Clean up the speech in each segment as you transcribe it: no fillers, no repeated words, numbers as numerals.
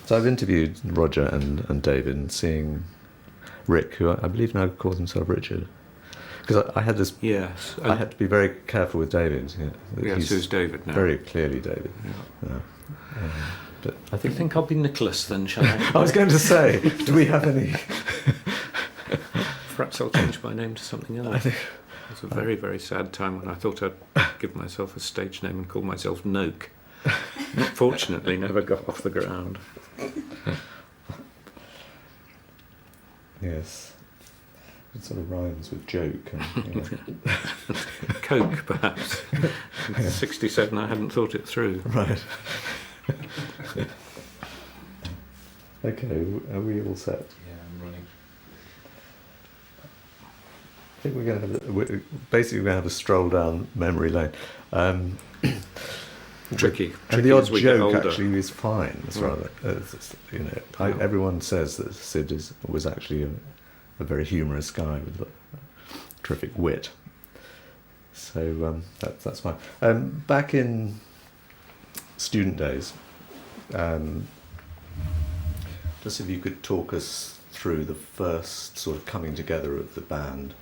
So I've interviewed Roger and David, and seeing Rick, who I believe now calls himself Richard, because I had this. Yes, I had to be very careful with David. Yes, who's David now? Very clearly David. Yeah. But I think I'll be Nicholas then, shall I? I was going to say, do we have any? Perhaps I'll change my name to something else. It was a very, very sad time when I thought I'd give myself a stage name and call myself Noak. Fortunately, never got off the ground. Yes. It sort of rhymes with joke. And, Coke, perhaps. In 67, I hadn't thought it through. Right. Okay, are we all set? Yeah, I'm running. I think we're going to have a stroll down memory lane. Tricky. And the odd as we get joke older. actually is fine. It's rather, Yeah. everyone says that Sid was actually a very humorous guy with terrific wit. So that's fine. Back in student days, just if you could talk us through the first sort of coming together of the band.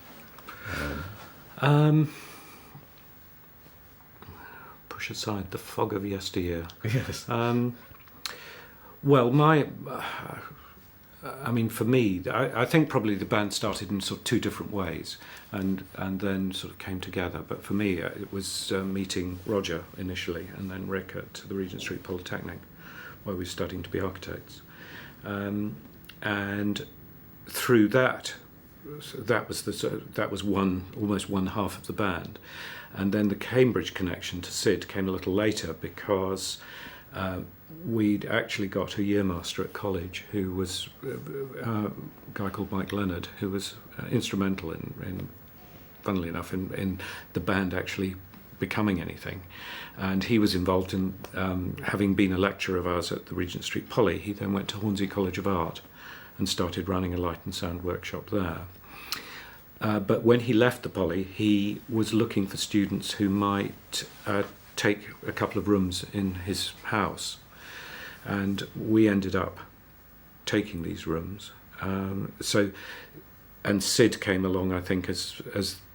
Push aside the fog of yesteryear. Yes. Well, I mean, for me, I think probably the band started in sort of two different ways, and then sort of came together. But for me, it was meeting Roger initially, and then Rick at the Regent Street Polytechnic, where we were studying to be architects, and through that was almost one half of the band, and then the Cambridge connection to Sid came a little later because. We'd actually got a yearmaster at college who was a guy called Mike Leonard, who was instrumental in funnily enough, in the band actually becoming anything. And he was involved in, having been a lecturer of ours at the Regent Street Poly, he then went to Hornsey College of Art and started running a light and sound workshop there. But when he left the Poly, he was looking for students who might take a couple of rooms in his house. And we ended up taking these rooms. And Sid came along, I think, as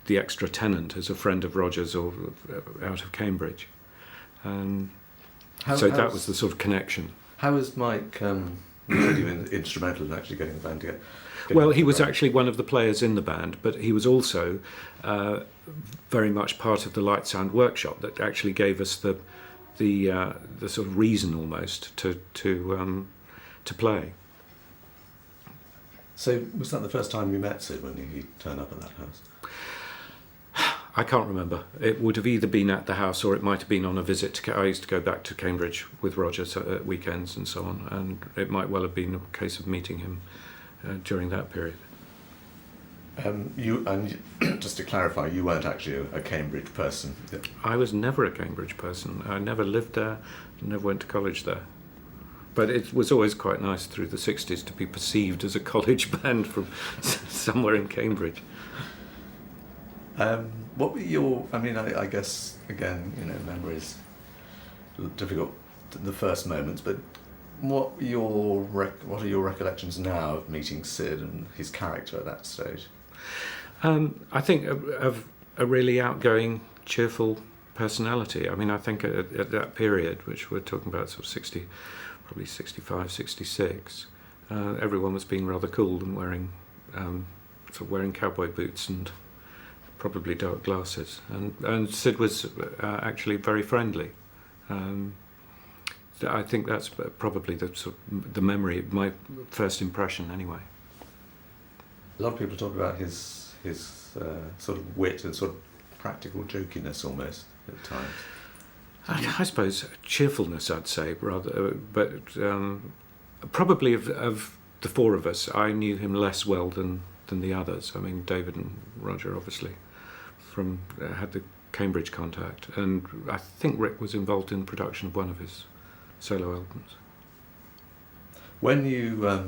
the extra tenant, as a friend of Roger's or out of Cambridge. So that was the sort of connection. How was Mike instrumental in actually getting the band together? Well, he was actually one of the players in the band, but he was also very much part of the light sound workshop that actually gave us the sort of reason almost to play. So was that the first time you met Sid when he turned up at that house? I can't remember. It would have either been at the house or it might have been on a visit. I used to go back to Cambridge with Roger at weekends and so on, and it might well have been a case of meeting him during that period. Just to clarify, you weren't actually a Cambridge person. I was never a Cambridge person. I never lived there, never went to college there. But it was always quite nice through the 60s to be perceived as a college band from somewhere in Cambridge. What were your? I mean, I guess again, memories difficult. The first moments, but what are your recollections now of meeting Sid and his character at that stage? I think of a really outgoing, cheerful personality. I mean, I think at that period, which we're talking about, sort of 60, probably 65, 66, everyone was being rather cool and wearing cowboy boots and probably dark glasses. And Sid was actually very friendly. I think that's probably the memory, my first impression anyway. A lot of people talk about his sort of wit and sort of practical jokiness almost at times. I suppose cheerfulness, I'd say, rather, but probably of the four of us, I knew him less well than the others. I mean, David and Roger obviously had the Cambridge contact, and I think Rick was involved in the production of one of his solo albums. When you were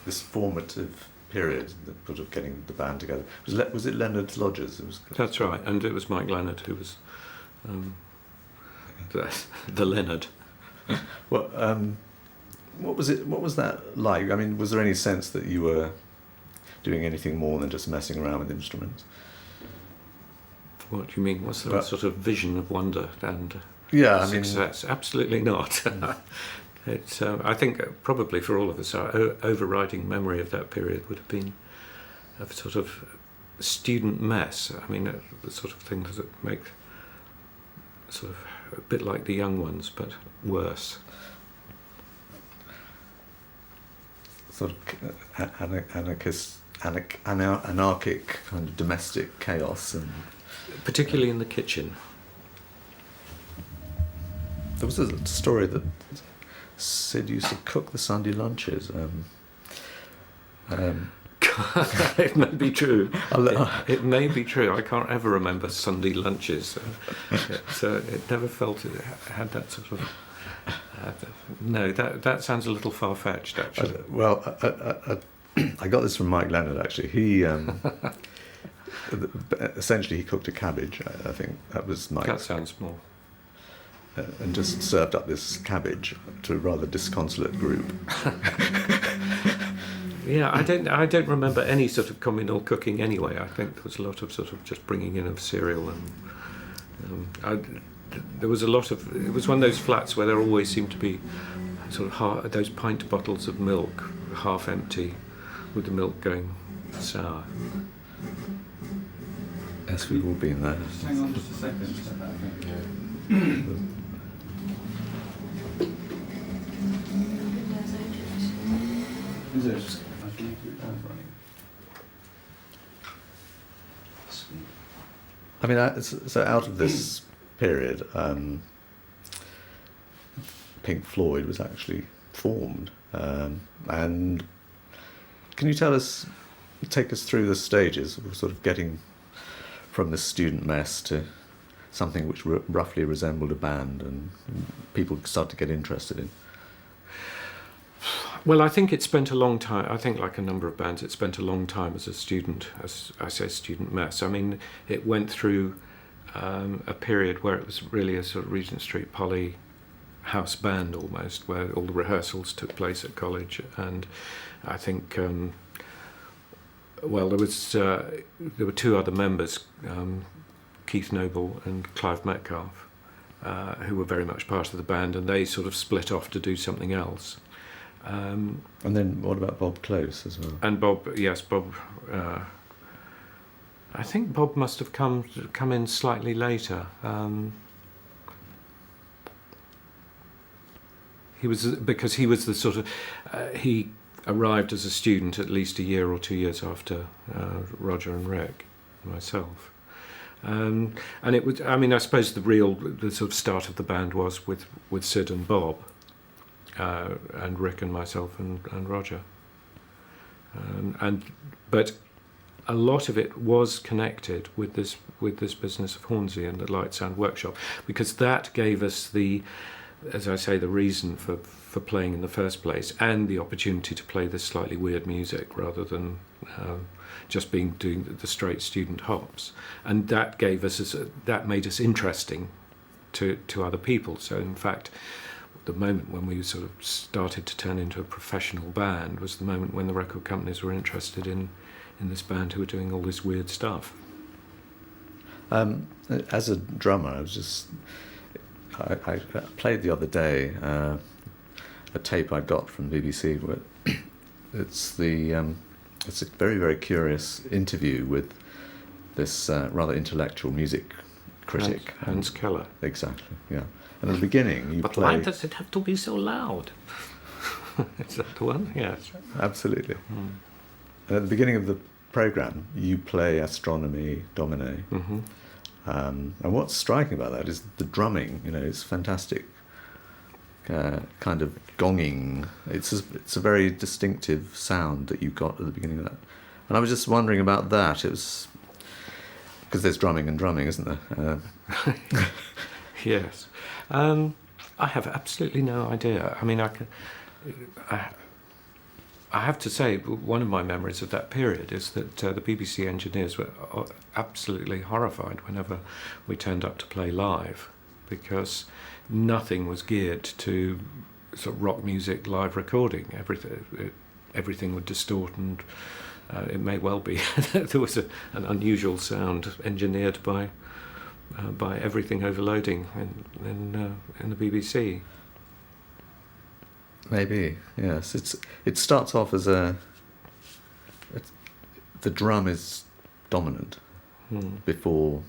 this formative period, the sort of getting the band together, was it Leonard's Lodgers? That's right, and it was Mike Leonard who was the Leonard. Well, what was it? What was that like? I mean, was there any sense that you were doing anything more than just messing around with instruments? What do you mean? Was there a sort of vision of wonder and success? Absolutely not. It's, I think probably for all of us, our overriding memory of that period would have been a sort of student mess. I mean, the sort of things that make sort of a bit like the young ones, but worse. Sort of anarchic kind of domestic chaos, and particularly in the kitchen. There was a story that Sid used to cook the Sunday lunches. It may be true. It may be true. I can't ever remember Sunday lunches. It never felt it had that sort of. No, that sounds a little far-fetched, actually. I got this from Mike Leonard, actually. He essentially he cooked a cabbage. I think that was Mike. That sounds more. And just served up this cabbage to a rather disconsolate group. Yeah, I don't remember any sort of communal cooking anyway. I think there was a lot of sort of just bringing in of cereal, and there was a lot of. It was one of those flats where there always seemed to be sort of those pint bottles of milk, half empty, with the milk going sour. Yes, we've all been there. Hang on just a second. Is there just I mean, so out of this period, Pink Floyd was actually formed, and can you take us through the stages of sort of getting from this student mess to something which roughly resembled a band and people start to get interested in? Well, I think it spent a long time. I think, like a number of bands, it spent a long time as a student, as I say, student mess. I mean, it went through a period where it was really a sort of Regent Street Poly house band almost, where all the rehearsals took place at college. And I think, well, there were two other members, Keith Noble and Clive Metcalfe, who were very much part of the band, and they sort of split off to do something else. And then what about Bob Close as well? And Bob, yes, Bob. I think Bob must have come in slightly later. He was the sort of he arrived as a student at least a year or 2 years after Roger and Rick and myself. And it was. I mean, I suppose the sort of start of the band was with Sid and Bob. And Rick and myself and Roger, but a lot of it was connected with this business of Hornsey and the Light Sound Workshop, because that gave us as I say, the reason for playing in the first place, and the opportunity to play this slightly weird music rather than just doing the straight student hops, and that that made us interesting to other people. So in fact, the moment when we sort of started to turn into a professional band was the moment when the record companies were interested in this band who were doing all this weird stuff. As a drummer, I played the other day a tape I got from BBC where it's a very, very curious interview with this rather intellectual music critic. Hans Keller. Exactly, yeah. And at the beginning, you but play... why does it have to be so loud? Is that the one? Yes. Absolutely. And at the beginning of the programme, you play Astronomy Domine. Mm-hmm. And what's striking about that is the drumming. You know, it's fantastic kind of gonging. It's a very distinctive sound that you got at the beginning of that. And I was just wondering about that. It was... because there's drumming and drumming, isn't there? Yes. I have absolutely no idea. I mean, I have to say, one of my memories of that period is that the BBC engineers were absolutely horrified whenever we turned up to play live, because nothing was geared to sort of rock music live recording. Everything would distort, and it may well be that there was an unusual sound engineered by everything overloading in the BBC. Maybe, yes. It starts off as the drum is dominant before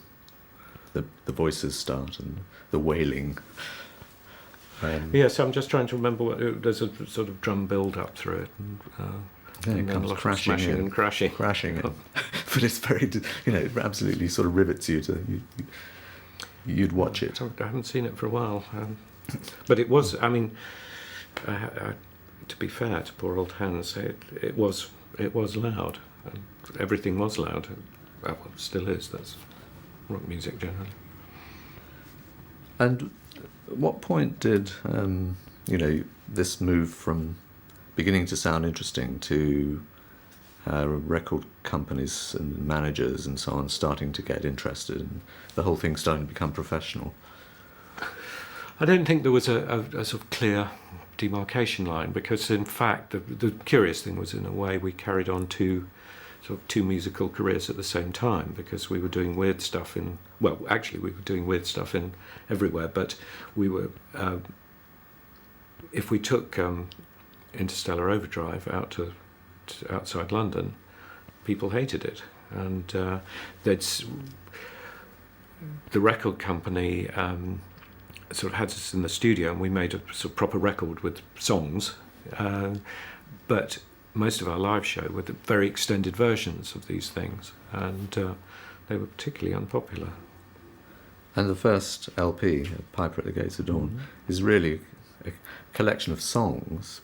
the voices start and the wailing. Yes, I'm just trying to remember there's a sort of drum build up through it, and it then a comes lot of crashing smashing in, and crashing. But it's very, it absolutely sort of rivets you you'd watch it. I haven't seen it for a while, but it was. I mean, to be fair to poor old Hans, it was loud. Everything was loud. Well, it still is. That's rock music generally. And at what point did this move from beginning to sound interesting to record companies and managers and so on starting to get interested, and the whole thing starting to become professional? I don't think there was a sort of clear demarcation line, because in fact the curious thing was, in a way, we carried on two musical careers at the same time, because we were doing weird stuff we were doing weird stuff in everywhere, but we were if we took Interstellar Overdrive out to outside London, people hated it, and the record company sort of had us in the studio, and we made a sort of proper record with songs, but most of our live show were the very extended versions of these things, and they were particularly unpopular. And the first LP, Piper at the Gates of Dawn, is really a collection of songs.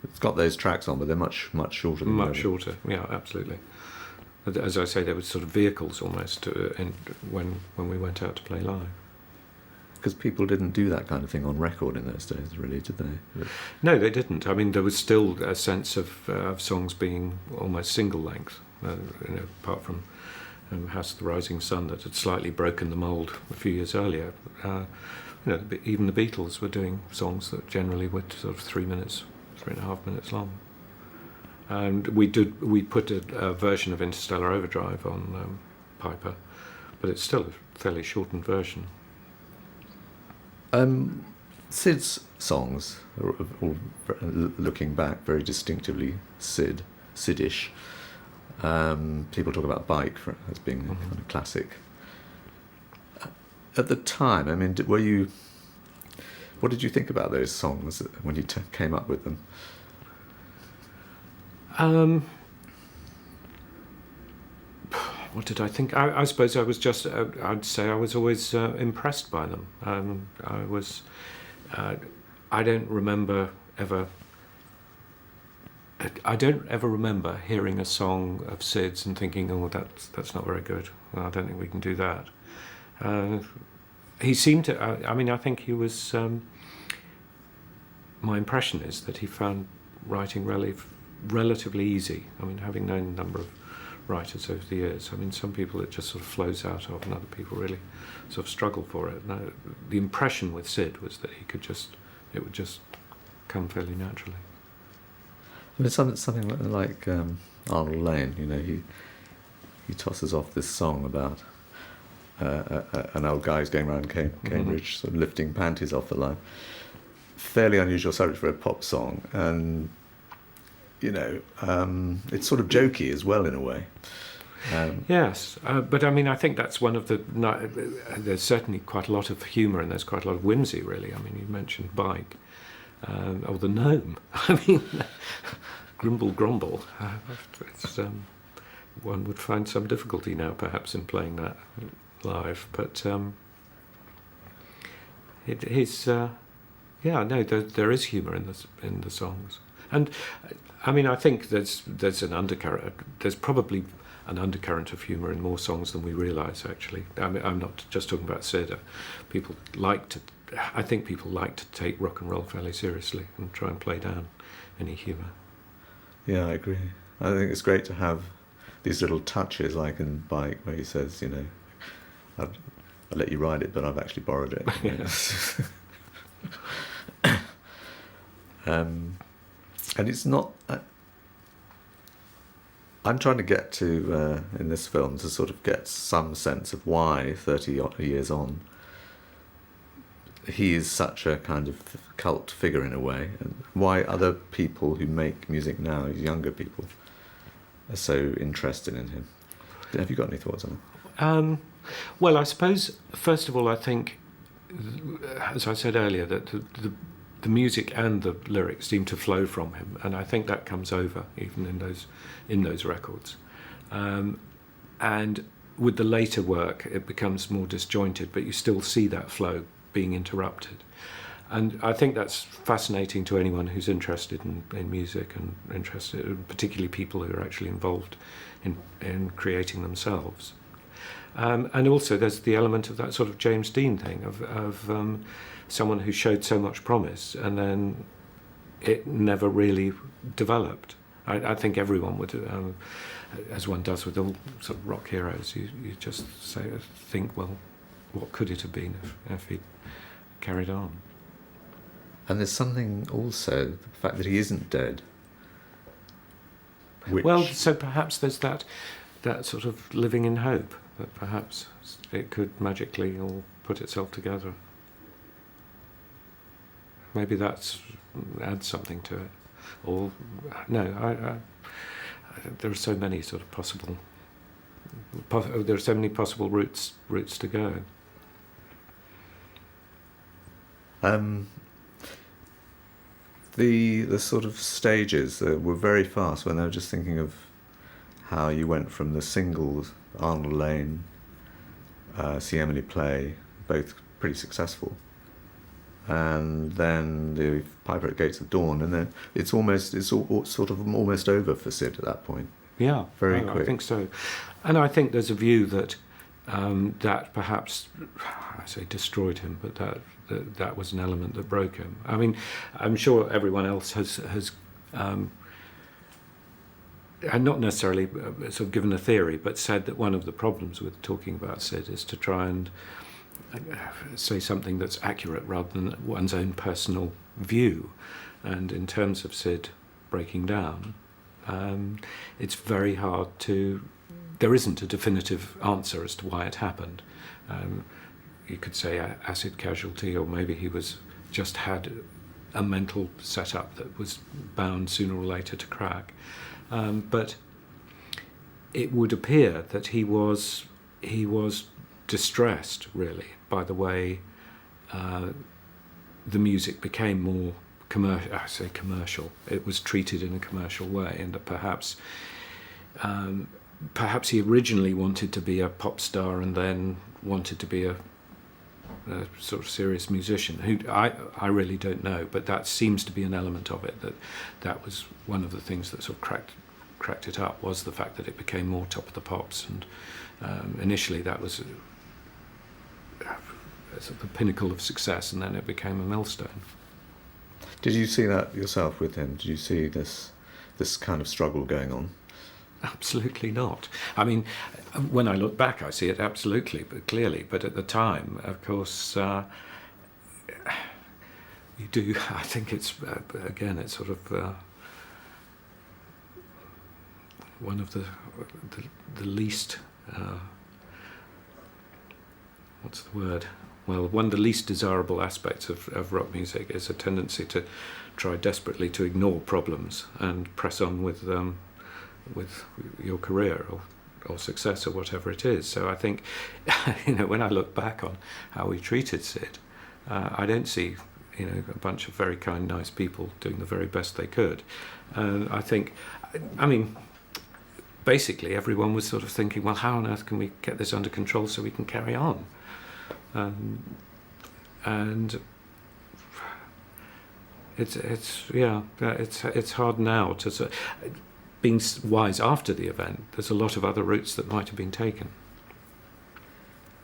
It's got those tracks on, but they're much shorter than Much shorter, yeah, absolutely. As I say, they were sort of vehicles almost when we went out to play live. Because people didn't do that kind of thing on record in those days, really, did they? No, they didn't. I mean, there was still a sense of songs being almost single length, apart from House of the Rising Sun, that had slightly broken the mould a few years earlier. Even the Beatles were doing songs that generally were sort of 3.5 minutes long. And we put a version of Interstellar Overdrive on Piper, but it's still a fairly shortened version. Sid's songs are all, looking back, very distinctively Sidish. People talk about Bike as being a kind of classic. At the time, I mean, what did you think about those songs when you came up with them? What did I think? I suppose I was just, I'd say I was always impressed by them. I don't ever remember hearing a song of Sid's and thinking, oh, that's not very good. Well, I don't think we can do that. He seemed to, I think he was, my impression is that he found writing relatively easy. I mean, having known a number of writers over the years, I mean, some people it just sort of flows out of, and other people really sort of struggle for it. And the impression with Sid was that it would just come fairly naturally. I mean, something like Arnold Lane, he tosses off this song about an old guy who's going around Cambridge, sort of lifting panties off the line. Fairly unusual subject for a pop song, and it's sort of jokey as well in a way. Yes, but I mean, I think that's one of the. There's certainly quite a lot of humour, and there's quite a lot of whimsy, really. I mean, you mentioned Bike, or the gnome. I mean, Grimble Grumble. One would find some difficulty now, perhaps, in playing that live, but it is. There is humour in the songs, and I mean, I think there's an undercurrent. There's probably an undercurrent of humour in more songs than we realise. Actually, I mean, I'm not just talking about Sid. I think people like to take rock and roll fairly seriously and try and play down any humour. Yeah, I agree. I think it's great to have these little touches, like in Bike, where he says, I'll let you ride it, but I've actually borrowed it. Yes. And it's not. I'm trying to get to in this film to sort of get some sense of why 30 odd years on he is such a kind of cult figure in a way, and why other people who make music now, younger people, are so interested in him. Have you got any thoughts on it? Well, I suppose, first of all, I think, as I said earlier, that the music and the lyrics seem to flow from him, and I think that comes over even in those records. And with the later work, it becomes more disjointed, but you still see that flow being interrupted. And I think that's fascinating to anyone who's interested in music and particularly people who are actually involved in creating themselves. And also there's the element of that sort of James Dean thing of someone who showed so much promise and then it never really developed. I think everyone would, as one does with all sort of rock heroes, you just think, well, what could it have been if he'd carried on? And there's something also, the fact that he isn't dead. Well, so perhaps there's that sort of living in hope, that perhaps it could magically all put itself together. Maybe that adds something to it. Or, no, there are so many sort of possible routes to go. The sort of stages were very fast when I was just thinking of how you went from the singles, Arnold Lane, See Emily Play, both pretty successful, and then the Piper at Gates of Dawn, and then it's sort of almost over for Sid at that point. Yeah, very quick. I think so, and I think there's a view that that perhaps, I say destroyed him, but that was an element that broke him. I mean, I'm sure everyone else has and not necessarily sort of given a theory, but said that one of the problems with talking about Sid is to try and say something that's accurate rather than one's own personal view. And in terms of Sid breaking down, it's very hard to... There isn't a definitive answer as to why it happened. You could say acid casualty, or maybe he just had a mental setup that was bound sooner or later to crack. But it would appear that he was distressed, really, by the way the music became more commercial. I say commercial. It was treated in a commercial way, and that perhaps he originally wanted to be a pop star and then wanted to be a sort of serious musician. Who I really don't know, but that seems to be an element of it. That was one of the things that sort of cracked it up, was the fact that it became more Top of the Pops, and initially that was sort of the pinnacle of success, and then it became a millstone. Did you see that yourself with him? Did you see this kind of struggle going on? Absolutely not. I mean, when I look back, I see it absolutely, but clearly. But at the time, of course, you do. I think it's again, it's sort of one of the least. What's the word? Well, one of the least desirable aspects of rock music is a tendency to try desperately to ignore problems and press on with your career or success or whatever it is. So I think, when I look back on how we treated Sid, I don't see, a bunch of very kind, nice people doing the very best they could. And I think, basically everyone was sort of thinking, well, how on earth can we get this under control so we can carry on? And it's hard now to... Being wise after the event, there's a lot of other routes that might have been taken.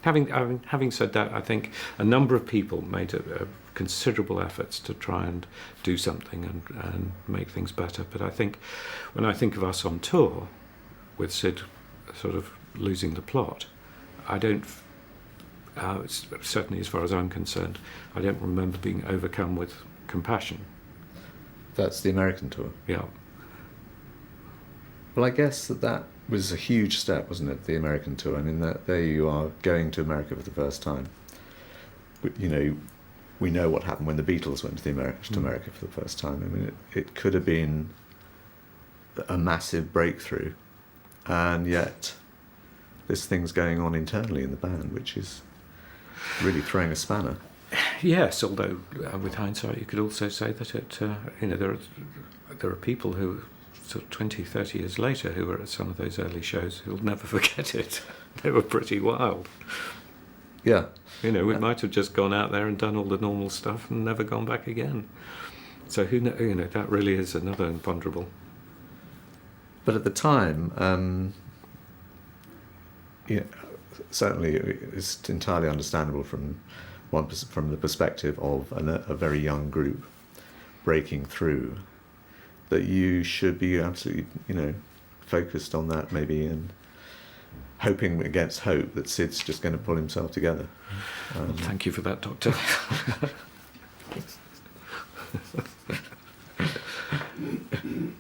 Having said that, I think a number of people made considerable efforts to try and do something and make things better. But I think when I think of us on tour, with Sid sort of losing the plot, I don't, certainly as far as I'm concerned, I don't remember being overcome with compassion. That's the American tour. Yeah. Well, I guess that was a huge step, wasn't it? The American tour. I mean, that there you are going to America for the first time. You know, we know what happened when the Beatles went to America for the first time. I mean, it could have been a massive breakthrough, and yet this thing's going on internally in the band, which is really throwing a spanner. Yes, although with hindsight you could also say that there are people who sort of 20, 30 years later who were at some of those early shows who'll never forget it. They were pretty wild. Yeah. We might have just gone out there and done all the normal stuff and never gone back again. So that really is another imponderable. But at the time, certainly it's entirely understandable from the perspective of a very young group breaking through, that you should be absolutely, focused on that maybe, and hoping against hope that Sid's just going to pull himself together. Well, thank you for that, Doctor.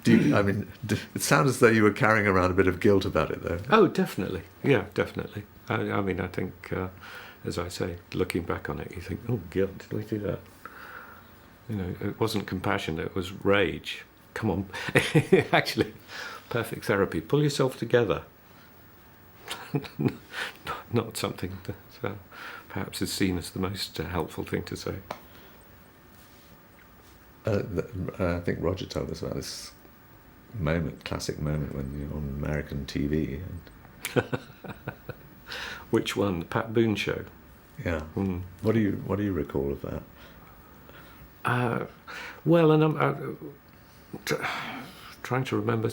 It sounds as though you were carrying around a bit of guilt about it, though. Oh, definitely. Yeah, definitely. I think, as I say, looking back on it, you think, oh, guilt, did we do that? It wasn't compassion, it was rage. Come on. Actually, perfect therapy. Pull yourself together. Not something that perhaps is seen as the most helpful thing to say. I think Roger told us about this classic moment when you're on American TV. Which one? The Pat Boone show? Yeah. Mm. What do you recall of that? Well, and I'm trying to remember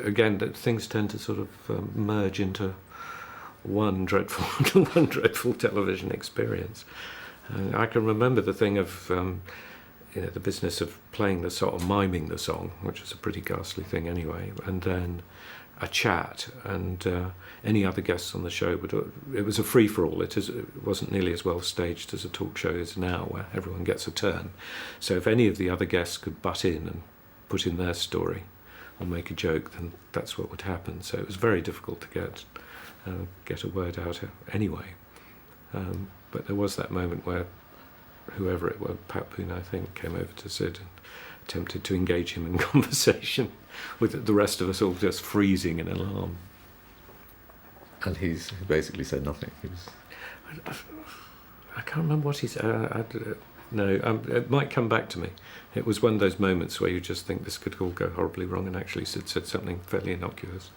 again that things tend to sort of merge into one dreadful television experience. I can remember the thing of the business of playing the song, or miming the song, which was a pretty ghastly thing anyway, and then a chat, and any other guests on the show it was a free-for-all. It wasn't nearly as well staged as a talk show is now, where everyone gets a turn. So if any of the other guests could butt in and put in their story or make a joke, then that's what would happen. So it was very difficult to get a word out anyway. But there was that moment where whoever it was, Pat Boone, I think, came over to Sid and attempted to engage him in conversation, with the rest of us all just freezing in alarm. And he basically said nothing. I can't remember what he said. It might come back to me. It was one of those moments where you just think this could all go horribly wrong, and actually Sid said something fairly innocuous.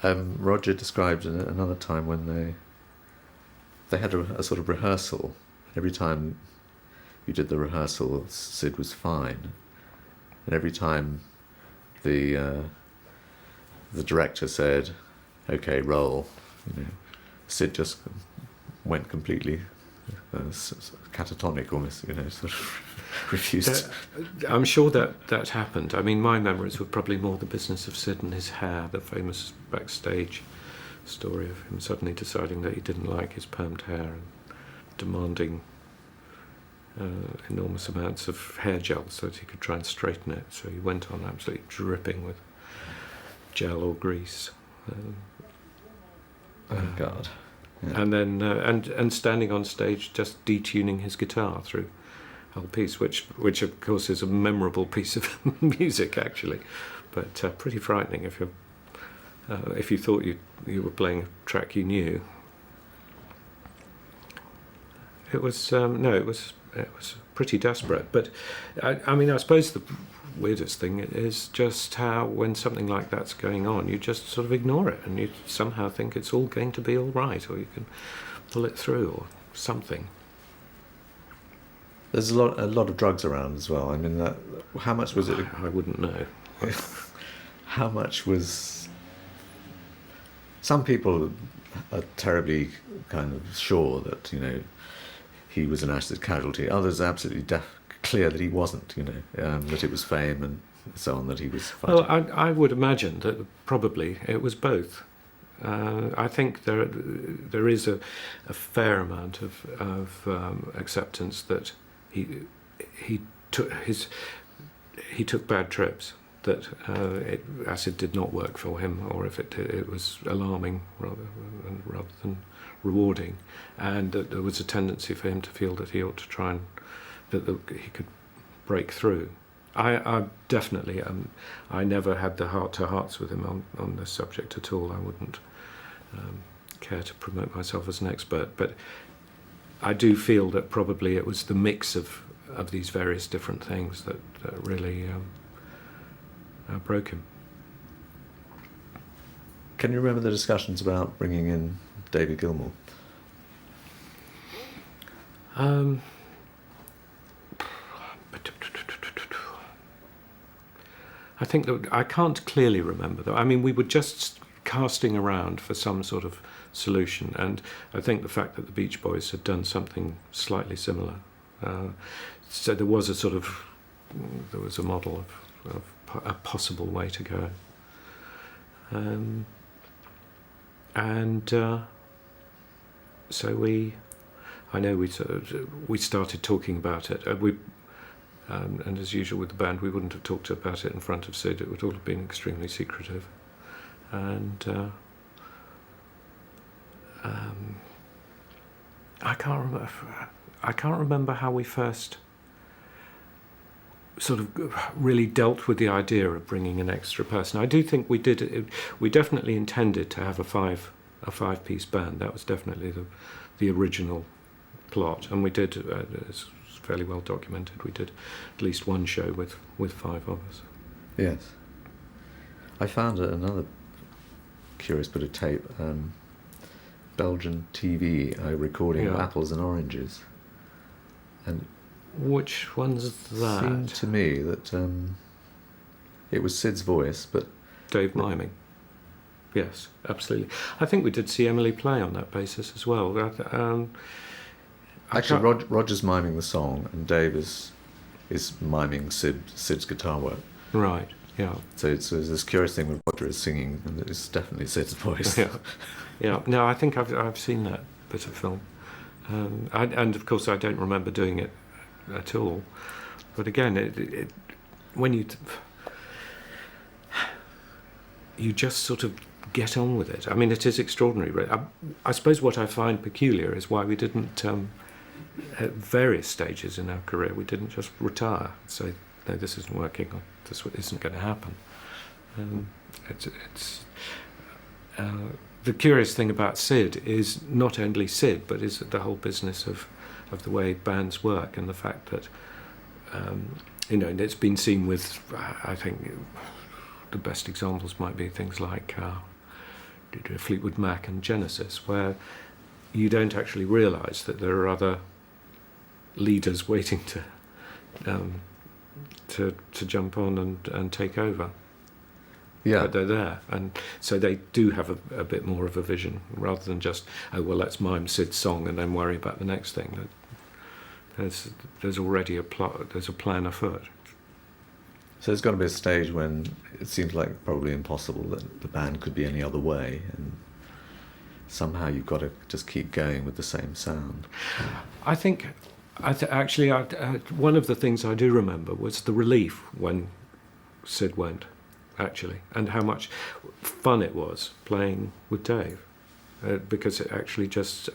Roger described another time when they had a sort of rehearsal. Every time you did the rehearsal, Sid was fine, and every time the director said, "Okay, roll," Sid just went completely catatonic, almost, sort of refused. I'm sure that happened. I mean, my memories were probably more the business of Sid and his hair, the famous backstage story of him suddenly deciding that he didn't like his permed hair and demanding enormous amounts of hair gel so that he could try and straighten it. So he went on absolutely dripping with gel or grease. Oh God! Yeah. And then and standing on stage, just detuning his guitar through the whole piece, which of course is a memorable piece of music actually, but pretty frightening if you thought you were playing a track you knew. It was it was pretty desperate, but I suppose the weirdest thing is just how, when something like that's going on, you just sort of ignore it and you somehow think it's all going to be all right, or you can pull it through or something. There's a lot of drugs around as well. I mean, how much was it? I wouldn't know. How much was? Some people are terribly kind of sure that he was an acid casualty. Others are absolutely clear that he wasn't. That it was fame and so on that he was fighting. Well, I would imagine that probably it was both. I think there is a fair amount of acceptance that he he took bad trips. That acid did not work for him, or if it was alarming rather than rewarding, and that there was a tendency for him to feel that he ought to try and he could break through. I definitely I never had the heart-to-hearts with him on this subject at all. I wouldn't care to promote myself as an expert, but I do feel that probably it was the mix of these various different things that really broke him. Can you remember the discussions about bringing in David Gilmour? I think that I can't clearly remember though. I mean, we were just casting around for some sort of solution, and I think the fact that the Beach Boys had done something slightly similar, so there was a model of a possible way to go, so we started talking about it. And as usual with the band, we wouldn't have talked about it in front of Sid. It would all have been extremely secretive. And I can't remember how we first sort of really dealt with the idea of bringing an extra person. I do think we did. We definitely intended to have a five-piece band. That was definitely the original plot, and we did. It's fairly well documented. We did at least one show with five of us. Yes. I found another curious bit of tape. Belgian TV recording of Apples and Oranges, and which one's that? It seemed to me that it was Sid's voice, but Dave miming. Yes, absolutely. I think we did see Emily play on that basis as well. Actually, Roger's miming the song, and Dave is miming Sid's guitar work. Right. Yeah. So it's this curious thing when Roger is singing, and it's definitely Sid's voice. Yeah. Yeah. No, I think I've seen that bit of film, and of course I don't remember doing it at all. But again, it when you just sort of get on with it. I mean, it is extraordinary. I suppose what I find peculiar is why we didn't, at various stages in our career, we didn't just retire and say, no, this isn't working, or this isn't going to happen. The curious thing about Sid is not only Sid, but is the whole business of the way bands work, and the fact that, and it's been seen with, I think, the best examples might be things like Fleetwood Mac and Genesis, where you don't actually realise that there are other leaders waiting to jump on and take over. Yeah, but they're there, and so they do have a bit more of a vision, rather than just, oh well, let's mime Sid's song and then worry about the next thing. There's already a plot. There's a plan afoot. So there's got to be a stage when it seems like probably impossible that the band could be any other way, and somehow you've got to just keep going with the same sound. I think, actually, one of the things I do remember was the relief when Sid went, actually, and how much fun it was playing with Dave. Because it actually just,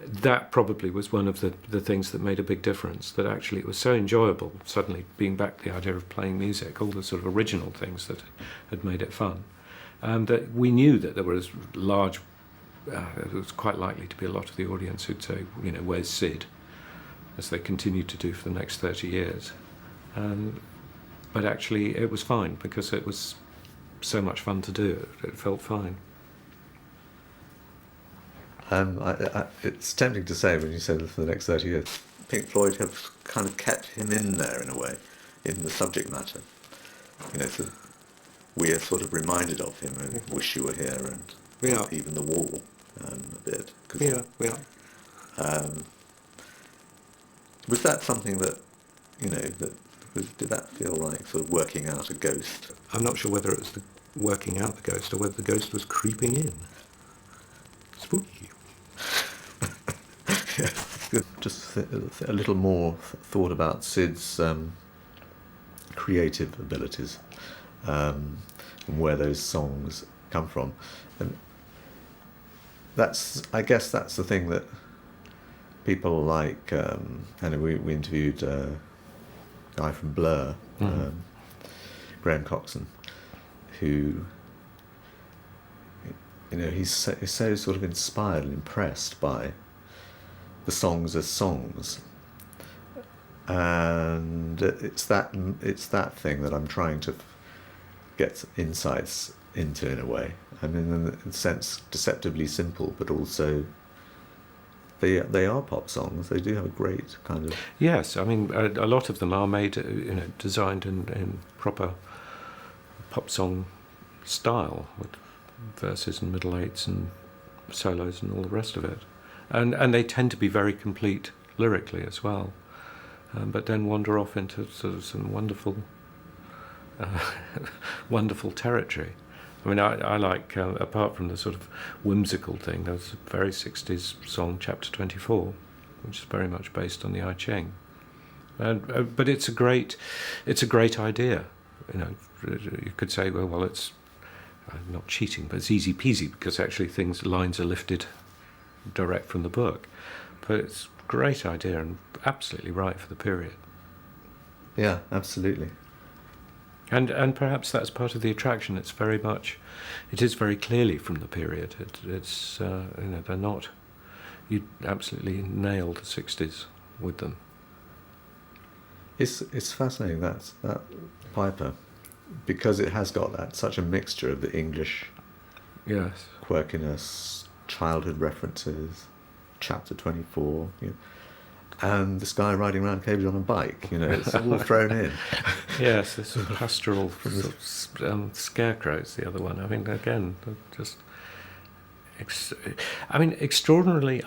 that probably was one of the things that made a big difference, that actually it was so enjoyable suddenly being back to the idea of playing music, all the sort of original things that had made it fun, that we knew that there was large, it was quite likely to be a lot of the audience who'd say, where's Sid, as they continued to do for the next 30 years. But actually it was fine, because it was so much fun to do, it felt fine. It's tempting to say when you say for the next 30 years. Pink Floyd have kind of kept him in there in a way, in the subject matter. So we are sort of reminded of him and Wish You Were Here and even The Wall a bit. Yeah. Was that something that, did that feel like sort of working out a ghost? I'm not sure whether it was working out the ghost or whether the ghost was creeping in. Spooky. Yes, good. Just a little more thought about Sid's creative abilities, and where those songs come from, and I guess that's the thing that people like. And we interviewed a guy from Blur, Graham Coxon, who, he's so sort of inspired and impressed by the songs as songs, and it's that thing that I'm trying to get insights into, in a way. I mean, in a sense, deceptively simple, but also they are pop songs. They do have a great kind of... Yes, I mean, a lot of them are made, designed in proper pop song style, with verses and middle eights and solos and all the rest of it. And they tend to be very complete lyrically as well, but then wander off into sort of some wonderful, wonderful territory. I mean, I like, apart from the sort of whimsical thing, there's a very 60s song, Chapter 24, which is very much based on the I Ching. But it's a great idea. You could say, well, it's not cheating, but it's easy peasy, because actually lines are lifted direct from the book. But it's a great idea and absolutely right for the period. Yeah, absolutely. And perhaps that's part of the attraction. It is very clearly from the period. It's they're not. You absolutely nailed the 60s with them. It's fascinating that Piper, because it has got such a mixture of the English, yes, quirkiness, childhood references, Chapter 24, and this guy riding around Cambridge on a bike. It's all thrown in. Yes, this sort of pastoral scarecrows. The other one. I mean, again, just. Extraordinarily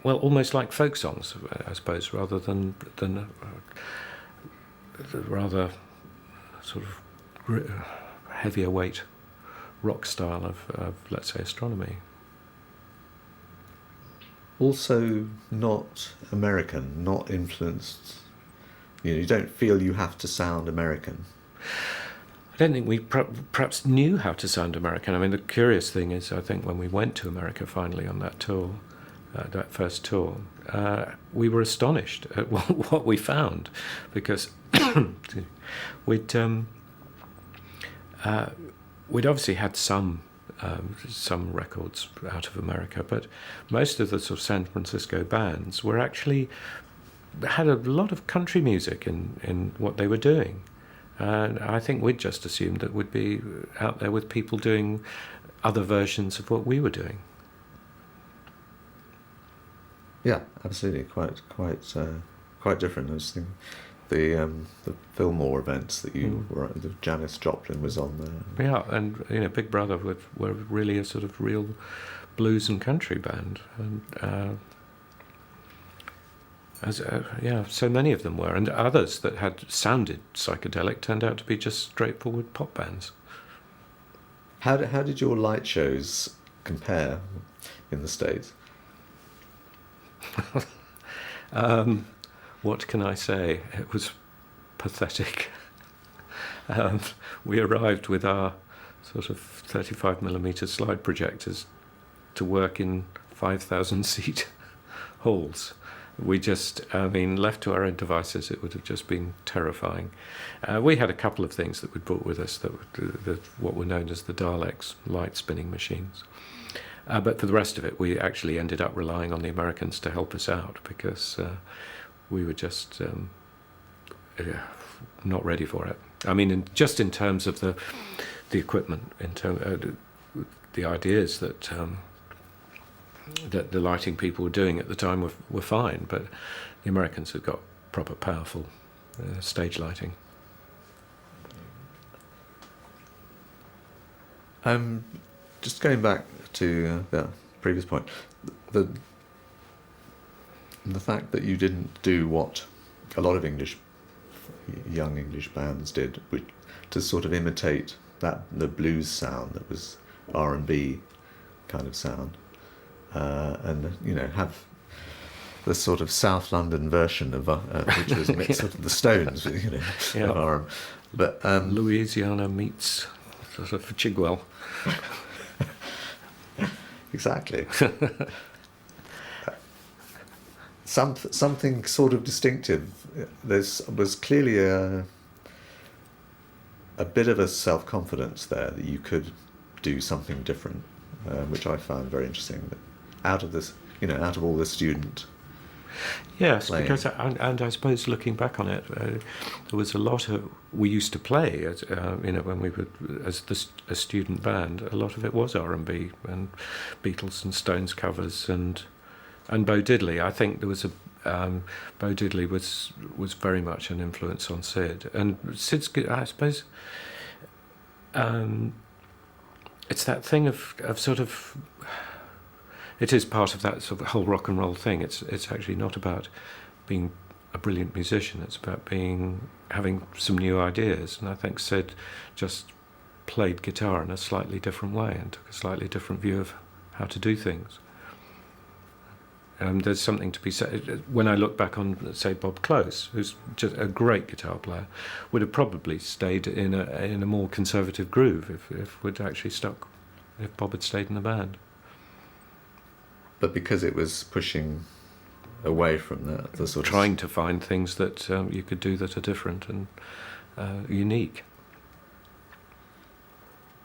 almost like folk songs, I suppose, rather than rather sort of heavier weight rock style of let's say, astronomy. Also not American, not influenced. You don't feel you have to sound American. I don't think we perhaps knew how to sound American. I mean, the curious thing is, I think when we went to America finally on that tour, that first tour, we were astonished at what we found, because we'd obviously had some records out of America, but most of the sort of San Francisco bands had a lot of country music in what they were doing. And I think we'd just assumed that we'd be out there with people doing other versions of what we were doing. Yeah, absolutely, quite different. I was thinking the Gilmour events that you were at, the Janis Joplin was on there. Yeah, and Big Brother were really a sort of real blues and country band, and so many of them were, and others that had sounded psychedelic turned out to be just straightforward pop bands. How did your light shows compare in the States? What can I say? It was pathetic. We arrived with our sort of 35mm slide projectors to work in 5,000 seat halls. We just, left to our own devices, it would have just been terrifying. We had a couple of things that we'd brought with us that what were known as the Daleks, light spinning machines. But for the rest of it, we actually ended up relying on the Americans to help us out, because we were just not ready for it. I mean, just in terms of the equipment, the ideas that the lighting people were doing at the time were fine, but the Americans had got proper, powerful stage lighting. Just going back to the previous point, the fact that you didn't do what a lot of young English bands did, to sort of imitate the blues sound that was R&B kind of sound, and have the sort of South London version of which was a mix of the Stones, you know, Yeah. of RM. But Louisiana meets sort of Chigwell. exactly. Something sort of distinctive. There was clearly a bit of a self-confidence there that you could do something different, which I found very interesting. That out of this, you know, out of all the student, Yes, playing. because and I suppose looking back on it, there was a lot of we used to play as you know, when we were a student band. A lot of it was R&B and Beatles and Stones covers and Bo Diddley. I think there was a Bo Diddley was very much an influence on Sid, and Sid's, I suppose, it's that thing of sort of. It is part of that sort of whole rock and roll thing. It's actually not about being a brilliant musician. It's about having some new ideas. And I think Sid just played guitar in a slightly different way and took a slightly different view of how to do things. There's something to be said. When I look back on, say, Bob Close, who's just a great guitar player, would have probably stayed in a more conservative groove if Bob had stayed in the band. but because it was pushing away from the sort of Trying to find things that you could do that are different and unique.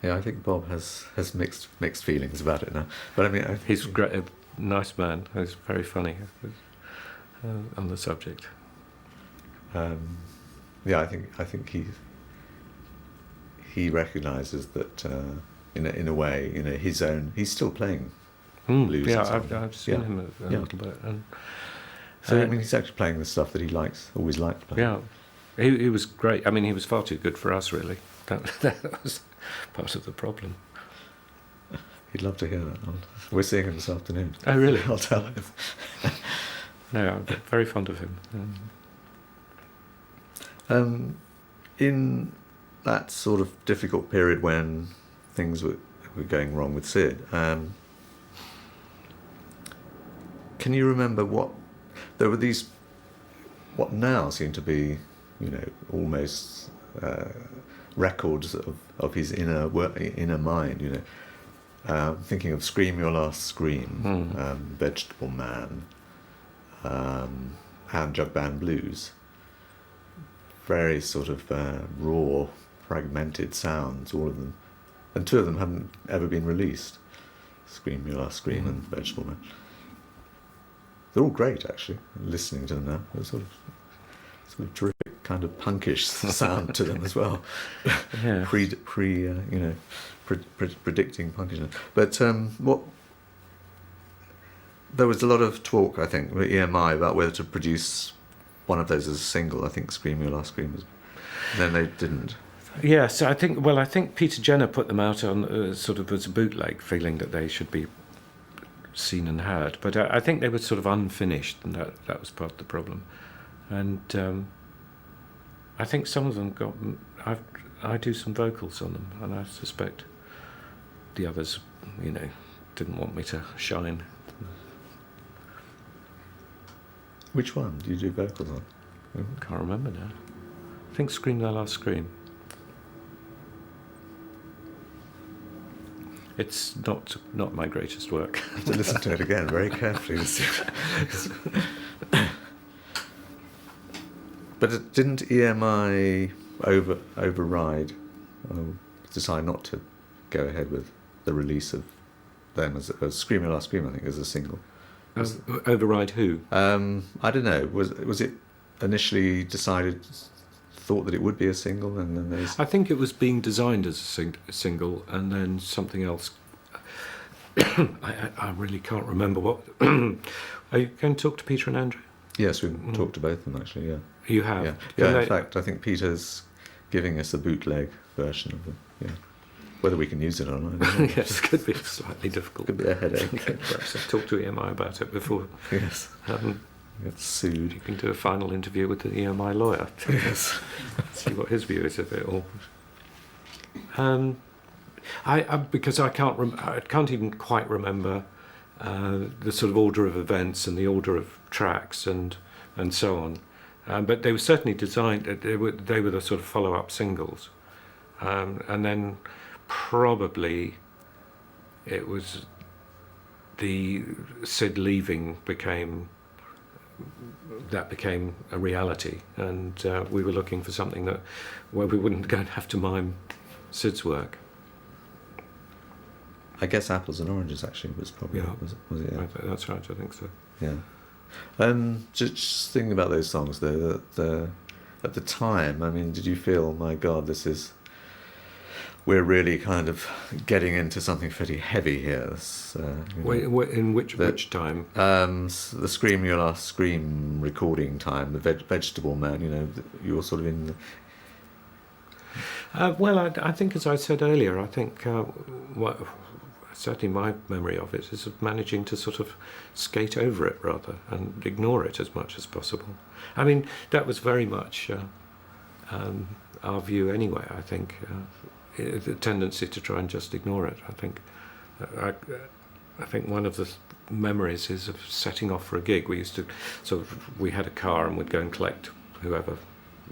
Yeah, I think Bob has mixed feelings about it now. But I mean, He's a nice man. He's very funny on the subject. yeah, I think he recognises that in a way, you know, his own. He's still playing blues. Yeah, and stuff. I've seen Yeah. him a Yeah. little bit. And, So I mean, he's actually playing the stuff that he always liked playing. yeah, he was great. I mean, he was far too good for us, really. That was part of the problem. He'd love to hear that. We're seeing him this afternoon. Oh, really? I'll tell him. No, I'm very fond of him. In that sort of difficult period when things were going wrong with Sid, can you remember there were these, what now seem to be, you know, almost records of his inner mind, you know, thinking of Scream Your Last Scream, Vegetable Man, and Jug Band Blues. Very sort of raw, fragmented sounds, all of them. And two of them haven't ever been released. Scream Your Last Scream and Vegetable Man. They're all great, actually, listening to them now. There's sort of terrific kind of punkish sound to them as well. Yeah. Predicting punkishness. But there was a lot of talk, I think, with EMI about whether to produce one of those as a single. I think Scream Your Last Scream was. And then they didn't. Yeah, so I think Peter Jenner put them out on sort of as a bootleg, feeling that they should be seen and heard. But I think they were sort of unfinished, and that was part of the problem. And I think some of them I do some vocals on them, and I suspect the others, you know, didn't want me to shine. Which one do you do vocals on? Can't remember now. I think Scream Thy Last Scream. It's not my greatest work. I have to listen to it again very carefully. But didn't EMI override, decide not to go ahead with the release of them as Scream Your Last Scream, I think, as a single? Override who? I don't know. Was it initially thought that it would be a single, and then there's... I think it was being designed as a single, and then something else. I really can't remember what. Are you going to talk to Peter and Andrew? Yes, we've talked to both of them, actually, yeah. You have? Yeah, Can yeah. they- In fact, I think Peter's giving us a bootleg version of it, yeah. Whether we can use it or not, I don't know. Yes, it could be slightly difficult. Could be a headache. Perhaps I've talked to EMI about it before. Yes. Get sued. You can do a final interview with the EMI lawyer. Yes. See what his view is of it all. Because I can't even quite remember the sort of order of events and the order of tracks and so on. But they were certainly designed. They were the sort of follow-up singles, and then probably it was the Sid leaving became a reality, and we were looking for something where we wouldn't go and have to mime Sid's work. I guess Apples and Oranges actually was probably was it? Yeah. That's right. I think so. Yeah. Just thinking about those songs, though, at the time, I mean, did you feel, my God, we're really kind of getting into something pretty heavy here? This, in which time? The your last Scream recording time, the Vegetable Man. You were sort of in. Well, I think, as I said earlier, I think certainly my memory of it is of managing to sort of skate over it rather and ignore it as much as possible. I mean, that was very much our view anyway, I think. The tendency to try and just ignore it. I think one of the memories is of setting off for a gig. We had a car and we'd go and collect whoever,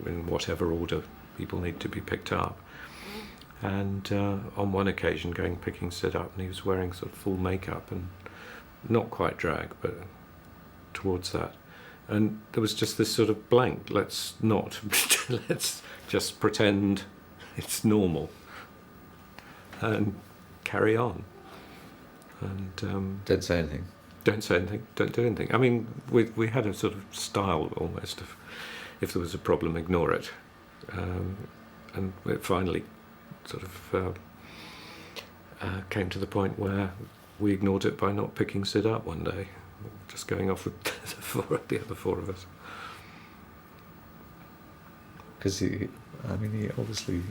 in whatever order people need to be picked up. And on one occasion picking Sid up, and he was wearing sort of full makeup and not quite drag, but towards that. And there was just this sort of blank, let's just pretend it's normal and carry on. And don't say anything. Don't say anything, don't do anything. I mean, we had a sort of style almost of, if there was a problem, ignore it. And it finally sort of came to the point where we ignored it by not picking Sid up one day, just going off with the other four of us. Because he obviously,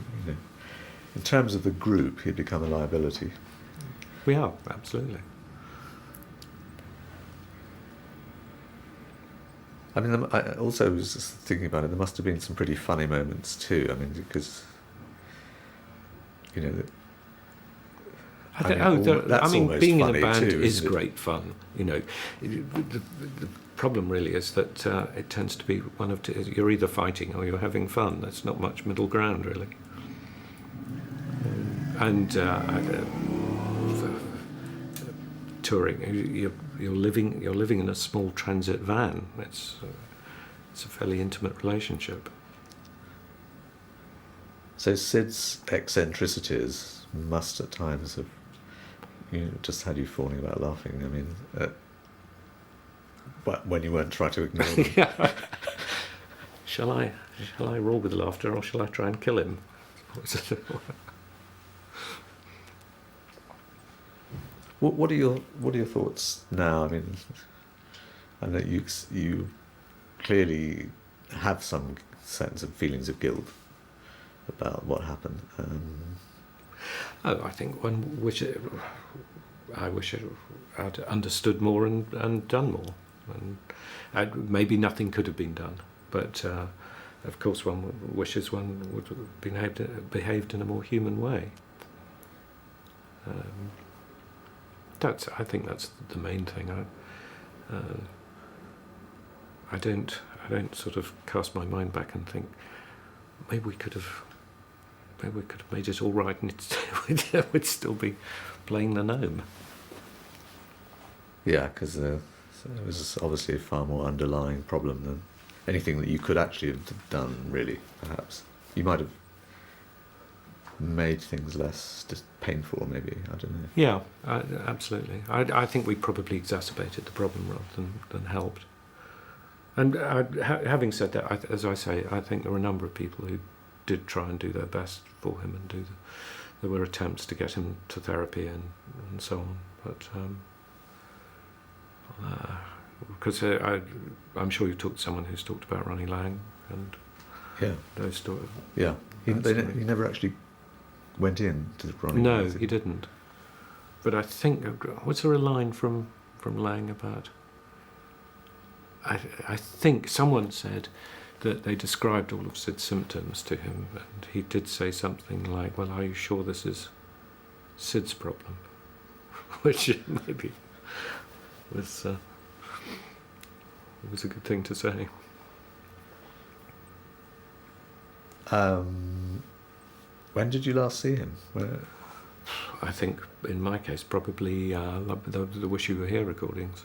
in terms of the group, he'd become a liability. We are, absolutely. I mean, I also was just thinking about it, there must have been some pretty funny moments too. I mean, because, being in a band too, is great fun. The problem really is that it tends to be one of you're either fighting or you're having fun. There's not much middle ground really. And touring, you're living in a small transit van. It's a fairly intimate relationship. So Sid's eccentricities must at times have just had you falling about laughing. I mean, but when you weren't trying to ignore them. Yeah. Shall I roar with laughter, or shall I try and kill him? What are your thoughts now? I mean, I know you clearly have some sense of feelings of guilt about what happened. I think I wish I'd understood more and done more. And maybe nothing could have been done, but of course one wishes one would have behaved in a more human way. I think that's the main thing. I don't sort of cast my mind back and think maybe we could have made it all right and we'd still be playing the gnome. Yeah, because it was obviously a far more underlying problem than anything that you could actually have done, really, perhaps. You might have made things less just painful, maybe, I don't know. Yeah, absolutely. I think we probably exacerbated the problem rather than helped. And having said that, as I say, I think there were a number of people who did try and do their best for him and there were attempts to get him to therapy and so on, but because I'm sure you talked to someone who's talked about Ronnie Lang and those stories. Yeah, he never actually went in to Ronnie. No, he didn't. But I think, was there a line from Lang about? I think someone said that they described all of Sid's symptoms to him, and he did say something like, "Well, are you sure this is Sid's problem?" Which maybe was a good thing to say. When did you last see him? I think, in my case, probably the Wish You Were Here recordings.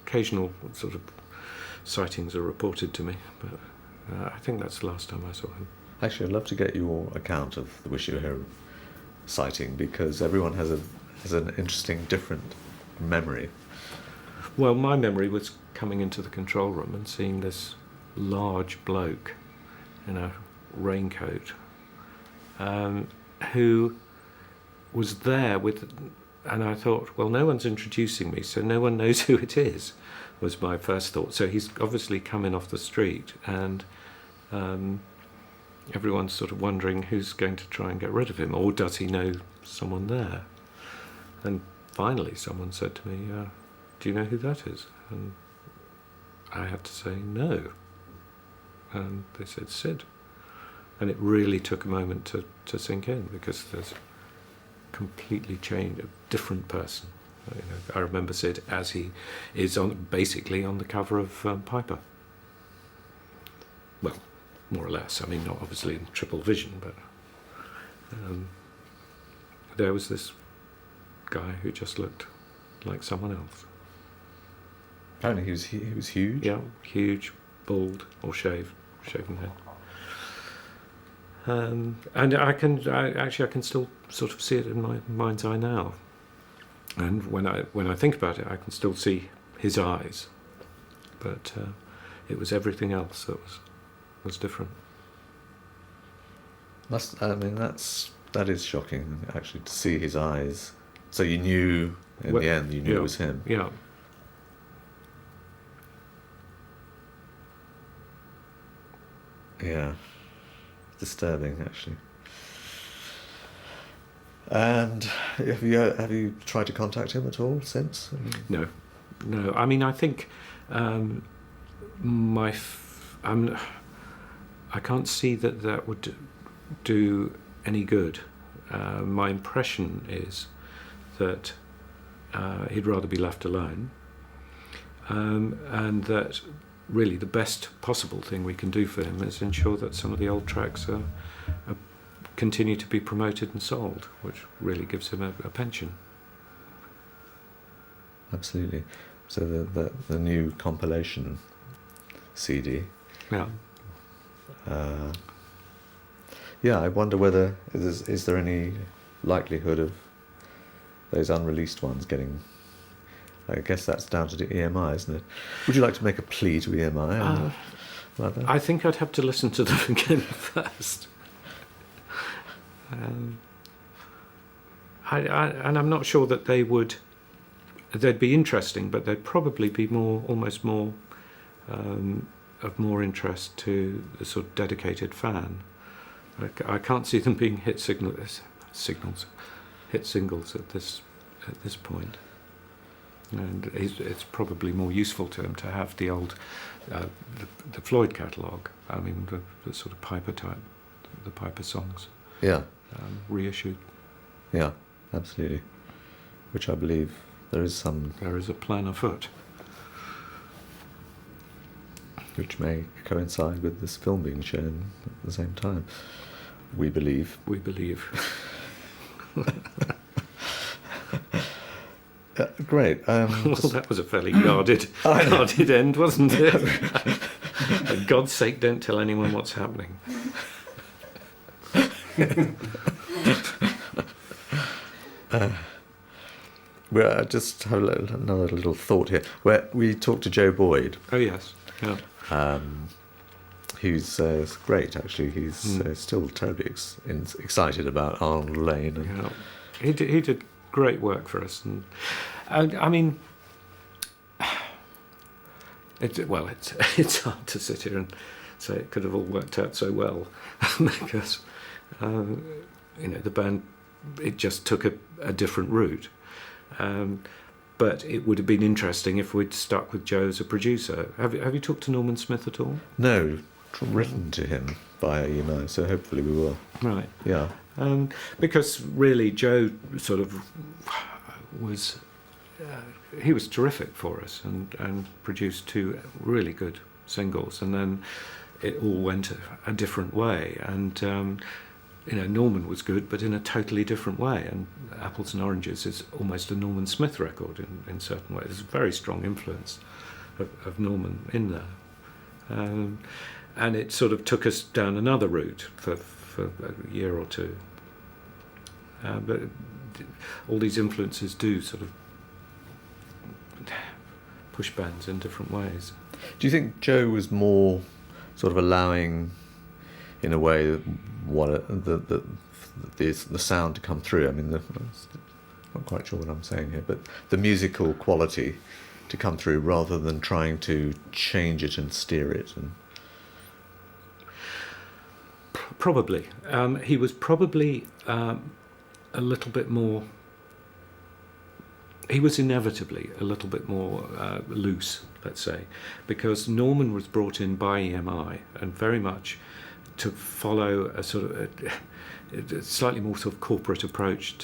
Occasional sort of sightings are reported to me, but I think that's the last time I saw him. Actually, I'd love to get your account of the Wish You Were Here sighting, because everyone has an interesting, different memory. Well, my memory was coming into the control room and seeing this large bloke in a raincoat who was there with, and I thought, well, no one's introducing me, so no one knows who it is, was my first thought. So he's obviously coming off the street, and everyone's sort of wondering who's going to try and get rid of him, or does he know someone there? And finally someone said to me, do you know who that is? And I had to say no. And they said, Sid. And it really took a moment to sink in, because there's completely changed, a different person. You know, I remember Sid as he is basically on the cover of Piper. Well, more or less. I mean, not obviously in triple vision, but there was this guy who just looked like someone else. Apparently he was huge. Yeah, huge, bald or shaven head. And I can still sort of see it in my mind's eye now. And when I think about it, I can still see his eyes. But it was everything else that was different. That is shocking, actually, to see his eyes. So you knew in the end, it was him. Yeah. Yeah. Disturbing, actually. And have you tried to contact him at all since? No. I mean, I think I can't see that would do any good. My impression is that he'd rather be left alone, and that really the best possible thing we can do for him is ensure that some of the old tracks continue to be promoted and sold, which really gives him a pension. Absolutely. So the new compilation CD. Yeah. Yeah, I wonder whether is there any likelihood of those unreleased ones getting. I guess that's down to the EMI, isn't it? Would you like to make a plea to EMI? About that? I think I'd have to listen to them again first. And I'm not sure that they'd be interesting, but they'd probably be almost more of more interest to the sort of dedicated fan. I can't see them being hit singles at this point. And it's probably more useful to him to have the old, the Floyd catalogue. I mean, the sort of Piper type, the Piper songs. Yeah. Reissued. Yeah, absolutely. Which I believe there is a plan afoot. Which may coincide with this film being shown at the same time. We believe. We believe. Great. Well, that was a fairly guarded end, wasn't it? For God's sake, don't tell anyone what's happening. I just have another little thought here. Where we talked to Joe Boyd. Oh yes, yeah. Who's great, actually. He's still terribly excited about Arnold Lane. Yeah. He did great work for us, and I mean, it's hard to sit here and say it could have all worked out so well, because the band, it just took a different route. But it would have been interesting if we'd stuck with Joe as a producer. Have you talked to Norman Smith at all? No, written to him via email, so hopefully we will. Right. Yeah. Because really Joe sort of was he was terrific for us and produced 2 really good singles, and then it all went a different way. And Norman was good, but in a totally different way. And Apples and Oranges is almost a Norman Smith record in certain ways. There's a very strong influence of Norman in there. And it sort of took us down another route for a year or 2. But all these influences do sort of push bands in different ways. Do you think Joe was more sort of allowing, in a way, the sound to come through? I mean, I'm not quite sure what I'm saying here, but the musical quality to come through rather than trying to change it and steer it? And probably. He was probably a little bit more... He was inevitably a little bit more loose, let's say, because Norman was brought in by EMI and very much to follow a sort of a slightly more sort of corporate approach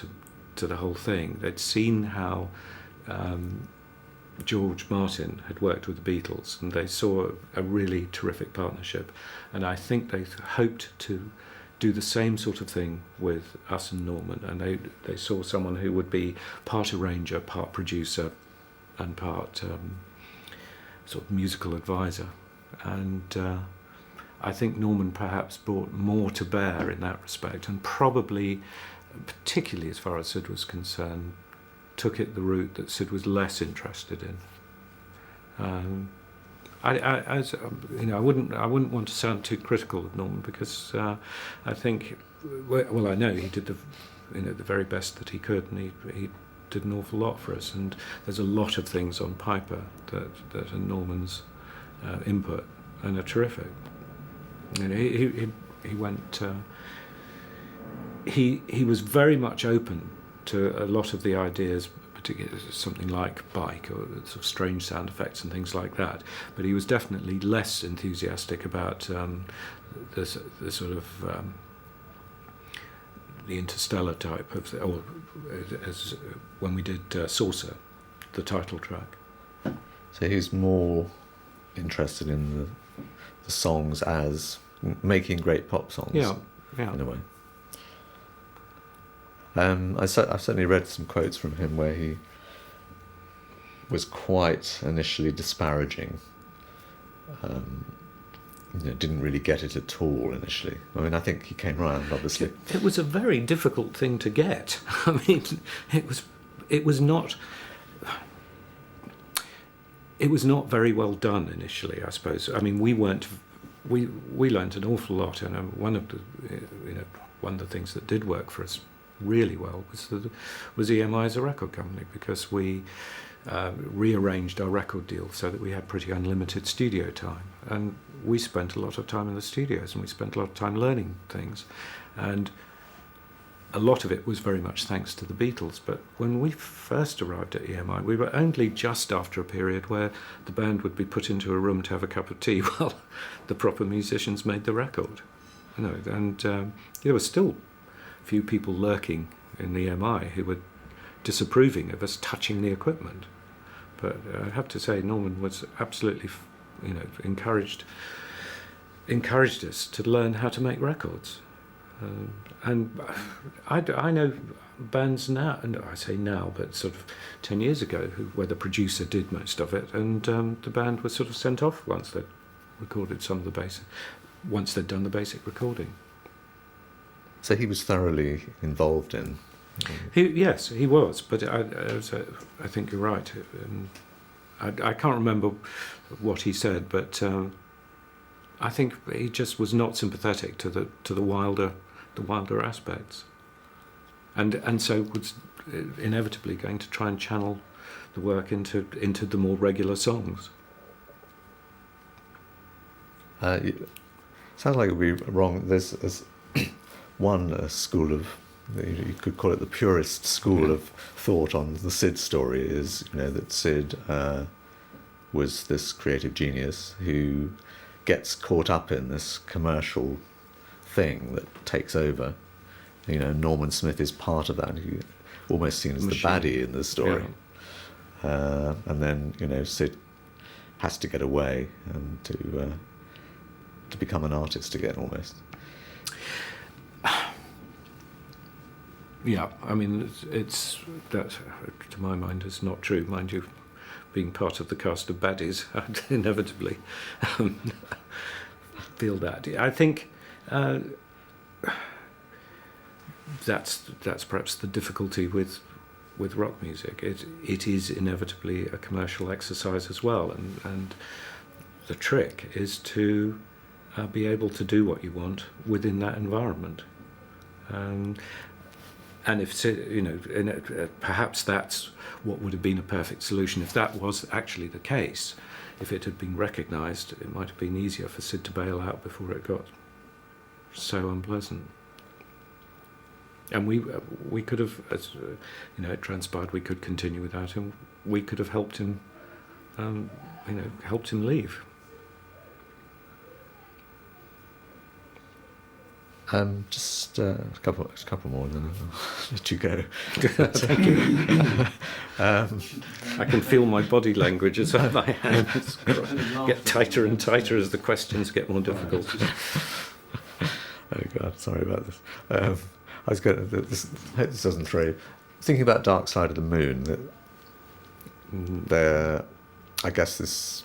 to the whole thing. They'd seen how George Martin had worked with the Beatles, and they saw a really terrific partnership, and I think they hoped to do the same sort of thing with us and Norman, and they saw someone who would be part arranger, part producer, and part sort of musical advisor. And I think Norman perhaps brought more to bear in that respect, and probably, particularly as far as Sid was concerned, took it the route that Sid was less interested in. I wouldn't want to sound too critical of Norman, because I think, well, I know he did the very best that he could, and he did an awful lot for us. And there's a lot of things on Piper that are Norman's input and are terrific. He went. He was very much open to a lot of the ideas, particularly something like Bike or sort of strange sound effects and things like that. But he was definitely less enthusiastic about the sort of the interstellar type of, or as when we did Saucer, the title track. So he's more interested in the songs as making great pop songs. Yeah. In a way. I've certainly read some quotes from him where he was quite initially disparaging. Didn't really get it at all initially. I mean, I think he came round, obviously. It was a very difficult thing to get. I mean, it was not very well done initially, I suppose. I mean, we learnt an awful lot, and one of the things that did work for us really well was EMI as a record company, because we rearranged our record deal so that we had pretty unlimited studio time, and we spent a lot of time in the studios, and we spent a lot of time learning things, and a lot of it was very much thanks to the Beatles. But when we first arrived at EMI, we were only just after a period where the band would be put into a room to have a cup of tea while the proper musicians made the record, and there were still few people lurking in the EMI who were disapproving of us touching the equipment. But I have to say, Norman was absolutely, encouraged us to learn how to make records. And I know bands now, and I say now, but sort of 10 years ago, where the producer did most of it, and the band was sort of sent off once they'd recorded some of the basic, once they'd done the basic recording. So he was thoroughly involved in... Yes, he was, but I think you're right. I can't remember what he said, but I think he just was not sympathetic to the wilder aspects, and so was inevitably going to try and channel the work into the more regular songs. Sounds like it would be wrong. There's one school of, you could call it the purist school of thought on the Sid story, is that Sid was this creative genius who gets caught up in this commercial thing that takes over. Norman Smith is part of that. He's almost seen as the baddie in the story. and then Sid has to get away and to become an artist again almost. Yeah, I mean, it's that, to my mind, is not true. Mind you, being part of the cast of Baddies, I'd inevitably feel that. I think that's perhaps the difficulty with rock music. It is inevitably a commercial exercise as well, and the trick is to be able to do what you want within that environment. And if perhaps that's what would have been a perfect solution. If that was actually the case, if it had been recognised, it might have been easier for Sid to bail out before it got so unpleasant. And we could have, as it transpired, we could continue without him. We could have helped him, helped him leave. Just a couple more, and then I'll let you go. Thank you. I can feel my body language as my hands get tighter and tighter as the questions get more difficult. Oh God, sorry about this. I was going to. This doesn't throw you. Thinking about Dark Side of the Moon, that there, I guess this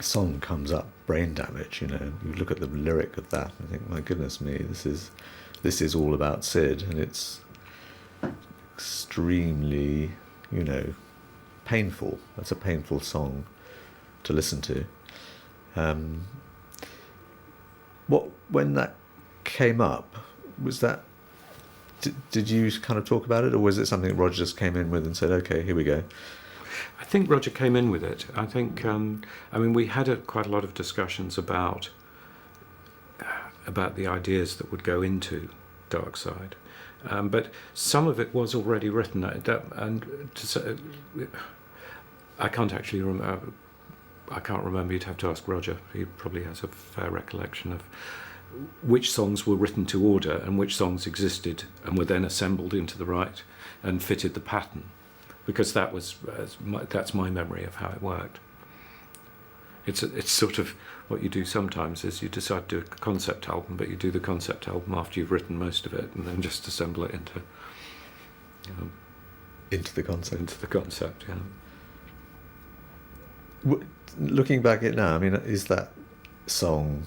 song comes up, Brain Damage. You look at the lyric of that and think, my goodness me, this is all about Sid, and it's extremely, painful. That's a painful song to listen to. When that came up, was that? Did you kind of talk about it, or was it something Roger just came in with and said, "Okay, here we go"? I think Roger came in with it. I think, we had quite a lot of discussions about the ideas that would go into Dark Side, but some of it was already written. I can't actually remember. I can't remember. You'd have to ask Roger. He probably has a fair recollection of which songs were written to order and which songs existed and were then assembled into the right and fitted the pattern. Because that's my memory of how it worked. It's sort of what you do sometimes is you decide to do a concept album, but you do the concept album after you've written most of it, and then just assemble it into the concept. Into the concept, yeah. Looking back at it now, is that song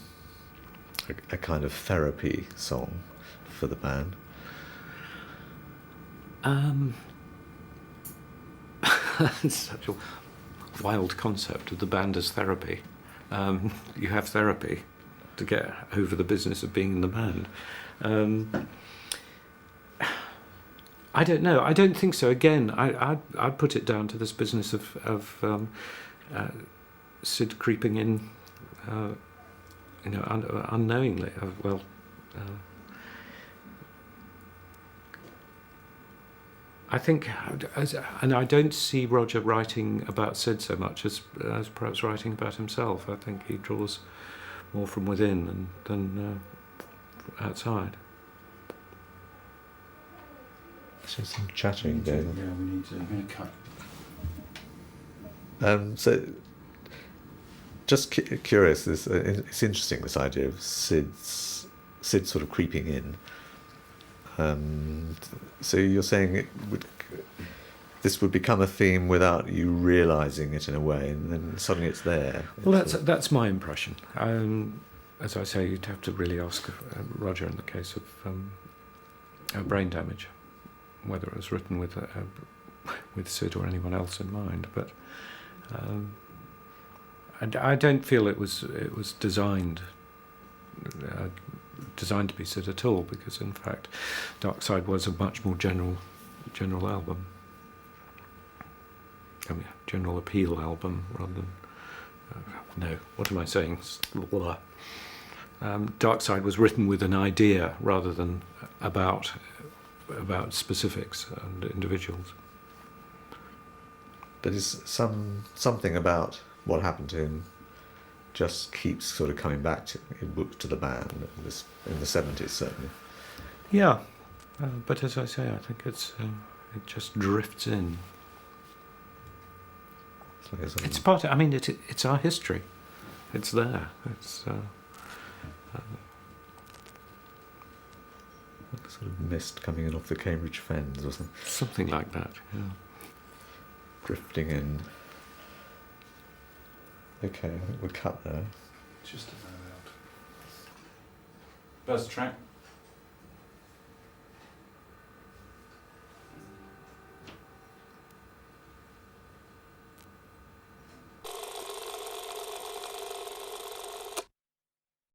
a kind of therapy song for the band? It's such a wild concept of the band as therapy. You have therapy to get over the business of being in the band. I don't know. I don't think so. Again, I'd put it down to this business of Sid creeping in, unknowingly. I think, and I don't see Roger writing about Sid so much as perhaps writing about himself. I think he draws more from within than outside. There's some chattering going on. Yeah, we need to cut. So, just curious. It's interesting, this idea of Sid sort of creeping in. So you're saying this would become a theme without you realising it in a way, and then suddenly it's there. Well, that's my impression. As I say, you'd have to really ask Roger in the case of Brain Damage, whether it was written with Sid or anyone else in mind. But I don't feel it was designed to be Sid at all, because in fact Dark Side was a much more general album. General appeal album rather than no, what am I saying? Dark Side was written with an idea rather than about specifics and individuals. But is something about what happened to him just keeps sort of coming back to the band in the 70s, certainly. Yeah, but as I say, I think it just drifts in. definitely is. It's part. I mean, it's our history. It's there. It's like sort of mist coming in off the Cambridge Fens or something, something like that. Yeah. drifting in. Okay, I think we're cut there. Just a moment. First track.